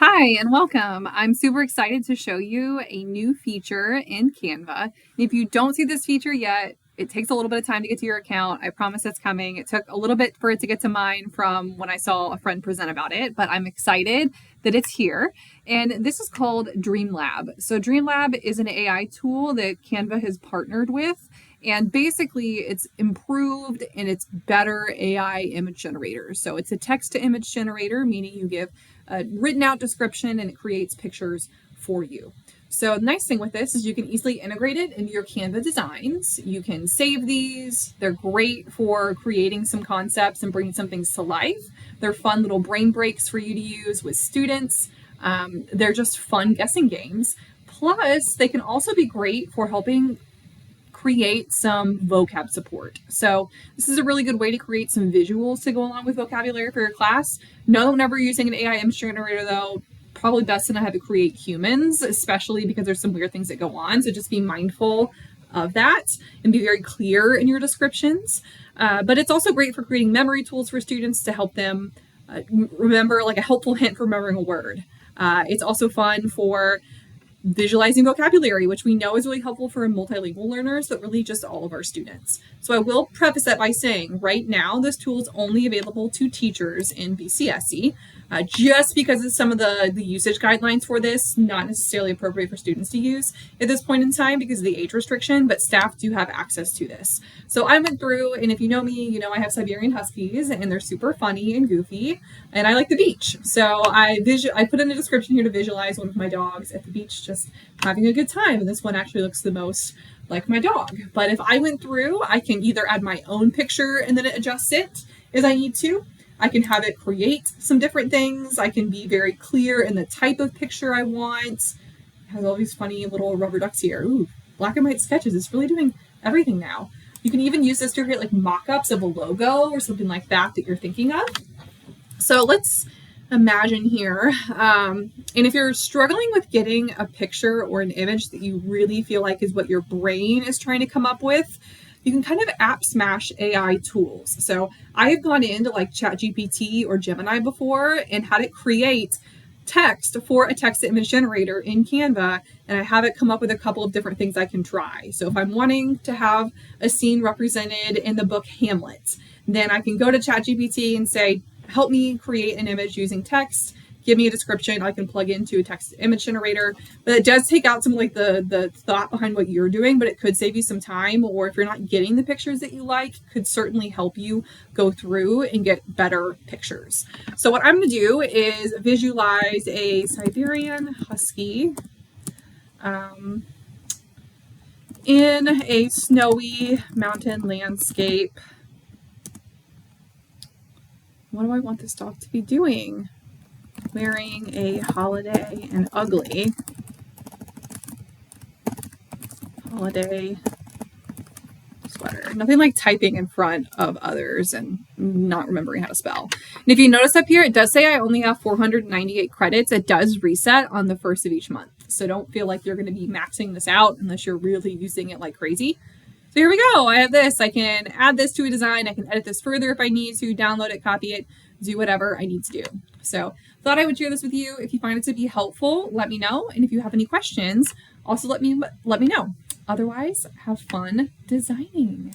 Hi and welcome. I'm super excited to show you a new feature in Canva. And if you don't see this feature yet, it takes a little bit of time to get to your account. I promise it's coming. It took a little bit for it to get to mine from when I saw a friend present about it, but I'm excited that it's here. And this is called DreamLab. So DreamLab is an AI tool that Canva has partnered with. And basically, it's improved and it's better AI image generators. So it's a text to image generator, meaning you give a written out description and it creates pictures for you. So the nice thing with this is you can easily integrate it into your Canva designs. You can save these. They're great for creating some concepts and bringing some things to life. They're fun little brain breaks for you to use with students. They're just fun guessing games. Plus, they can also be great for helping create some vocab support. So this is a really good way to create some visuals to go along with vocabulary for your class. No, never using an AI image generator though. Probably best to not have to create humans, especially because there's some weird things that go on. So just be mindful of that and be very clear in your descriptions. But it's also great for creating memory tools for students to help them remember, like a helpful hint for remembering a word. It's also fun for visualizing vocabulary, which we know is really helpful for multilingual learners, but really just all of our students. So I will preface that by saying right now, this tool is only available to teachers in BCSE, just because of some of the usage guidelines for this, not necessarily appropriate for students to use at this point in time because of the age restriction, but staff do have access to this. So I went through, and if you know me, you know I have Siberian Huskies, and they're super funny and goofy, and I like the beach. So I put in a description here to visualize one of my dogs at the beach just having a good time, and this one actually looks the most like my dog. But if I went through, I can either add my own picture and then it adjusts it as I need to. I can have it create some different things. I can be very clear in the type of picture I want. It has all these funny little rubber ducks here. Ooh, black and white sketches. It's really doing everything now. You can even use this to create like mock-ups of a logo or something like that you're thinking of. So let's imagine here. And if you're struggling with getting a picture or an image that you really feel like is what your brain is trying to come up with, you can kind of app smash AI tools. So I have gone into like ChatGPT or Gemini before and had it create text for a text to image generator in Canva, and I have it come up with a couple of different things I can try. So if I'm wanting to have a scene represented in the book Hamlet, then I can go to ChatGPT and say, help me create an image using text. Give me a description. I can plug into a text image generator, but it does take out some like the thought behind what you're doing, but it could save you some time. Or if you're not getting the pictures that you like, could certainly help you go through and get better pictures. So what I'm going to do is visualize a Siberian Husky in a snowy mountain landscape. What do I want this dog to be doing? Wearing a holiday and ugly holiday sweater. Nothing like typing in front of others and not remembering how to spell. And if you notice up here, it does say I only have 498 credits. It does reset on the first of each month. So don't feel like you're going to be maxing this out unless you're really using it like crazy. So here we go. I have this. I can add this to a design. I can edit this further if I need to, download it, copy it, do whatever I need to do. So thought I would share this with you. If you find it to be helpful, let me know. And if you have any questions, also let me know. Otherwise, have fun designing.